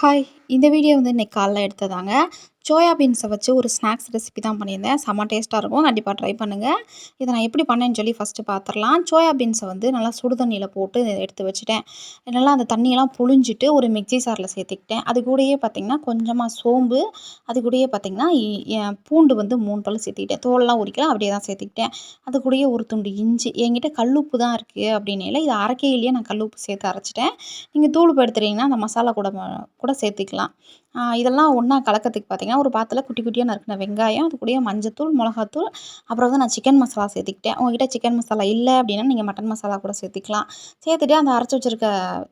Hi! இந்த video வந்து இன்னைக்கு காலைல எடுத்ததாங்க. சோயா பீன்ஸ வச்சு ஒரு ஸ்நாக்ஸ் ரெசிபி தான் பண்ணியிருந்தேன். செம்ம டேஸ்ட்டா இருக்கும். கண்டிப்பா ட்ரை பண்ணுங்க. இத நான் எப்படி பண்ணேன்னு சொல்லி ஃபர்ஸ்ட்டு பார்த்துரலாம். சோயா பீன்ஸ வந்து நல்லா சுடு தண்ணீல போட்டு எடுத்து வச்சுட்டேன். நல்லா அந்த தண்ணியெல்லாம் புழிஞ்சிட்டு ஒரு மிக்ஸி ஜார்ல சேர்த்துக்கிட்டேன். அது கூடயே பார்த்தீங்கன்னா, கொஞ்சமா சோம்பு, அது கூடயே பார்த்தீங்கன்னா, பூண்டு வந்து 3 பல்லு சேர்த்துக்கிட்டேன். தோலெல்லாம் உரிக்கல, அப்படியே தான் சேர்த்துக்கிட்டேன். அது கூடயே ஒரு துண்டு இஞ்சி. என்கிட்ட கல்லுப்பு தான் இருக்கு அப்படின்னையில, இது அரைக்கையிலேயே நான் கல்லுப்பு சேர்த்து அரைச்சுட்டேன். நீங்க தூள் உப்பு எடுத்துட்டீங்கன்னா, அந்த மசாலா கூட சேர்த்துக்கலாம். இதெல்லாம் ஒண்ணா கலக்கறதுக்கு பார்த்தீங்கன்னா, ஒரு பாத்திரத்தில குட்டி குட்டியா நறுக்குன வெங்காயம், அது கூடயே மஞ்சத்தூள், மொளகாத்தூள், அப்புறம் வந்து நான் சிக்கன் மசாலா சேர்த்துக்கிட்டேன். உங்ககிட்ட சிக்கன் மசாலா இல்ல அப்படின்னா, நீங்க மட்டன் மசாலா கூட சேர்த்துக்கலாம். சேர்த்துட்டு அந்த அரைச்சு வச்சிருக்க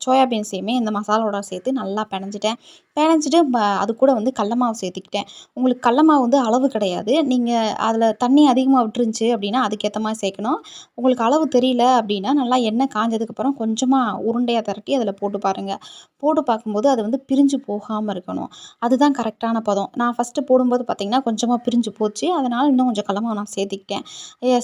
சோயா பீன்ஸையுமே இந்த மசாலாவோட சேர்த்து நல்லா பெனஞ்சிட்டேன். பெனஞ்சிட்டு அது கூட வந்து கடல மாவு சேர்த்துக்கிட்டேன். உங்களுக்கு கடல மாவு வந்து அளவு கிடையாது. நீங்க அதில தண்ணி அதிகமா விட்டுருந்துச்சு அப்படின்னா, அதுக்கேத்த மாரி சேர்க்கணும். உங்களுக்கு அளவு தெரியல அப்படின்னா, நல்லா எண்ணெய் காஞ்சதுக்கப்புறம் கொஞ்சமா உருண்டையா திரட்டி அதில போட்டு பாருங்க. போட்டு பார்க்கும்போது அது வந்து பிரிஞ்சு போகாம இருக்கணும். அதுதான் கரெக்டான பதம். நான் ஃபர்ஸ்ட்டு போடும்போது பார்த்தீங்கன்னா, கொஞ்சமா பிரிஞ்சு போச்சு. அதனால இன்னும் கொஞ்சம் கடல மாவு நான் சேர்த்துக்கிட்டேன்.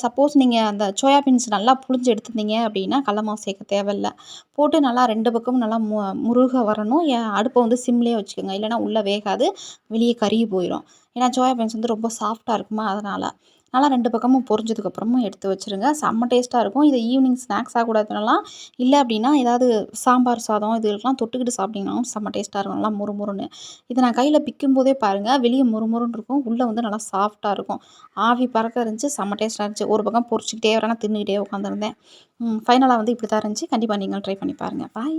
சப்போஸ் நீங்க அந்த சோயா பீன்ஸ் நல்லா புழிஞ்சு எடுத்திருந்தீங்க அப்படின்னா, கடல மாவு சேர்க்க தேவையில்ல. போட்டு நல்லா 2 பக்கமும் நல்லா முருக வரணும். அடுப்ப வந்து சிம்லயே வச்சுக்கோங்க. இல்லன்னா உள்ள வேகாது. வெளிய கருகி போயிரும். ஏன்னா சோயா பீன்ஸ் வந்து ரொம்ப சாஃப்ட்டா இருக்குமா, அதனால. நல்லா 2 பக்கமும் பொரிஞ்சதுக்கப்புறமும் எடுத்து வச்சுருங்க. செம்ம டேஸ்ட்டா இருக்கும். இத ஈவினிங் ஸ்நாக்ஸா கூட பண்ணலாம். இல்ல அப்படின்னா, ஏதாவது சாம்பார் சாதம் இதுகளுக்கெல்லாம் தொட்டுக்கிட்டு சாப்பிட்டீங்கனாலும் செம்ம டேஸ்ட்டா இருக்கும். நல்லா மொறுமொறுன்னு. இத நான் கையில பிக்கும்போதே பாருங்க, வெளிய மொறுமொறுன்னு இருக்கும். உள்ள வந்து நல்லா சாஃப்ட்டா இருக்கும். ஆவி பறக்க இருந்துச்சு. செம்ம டேஸ்ட்டா இருந்துச்சு. ஒரு பக்கம் பொரிச்சுக்கிட்டே வரேன், தின்னுக்கிட்டே உட்காந்துருந்தேன். ஃபைனலா வந்து இப்படி தான் இருந்துச்சு. கண்டிப்பா நீங்களும் ட்ரை பண்ணி பாருங்க. பாய்.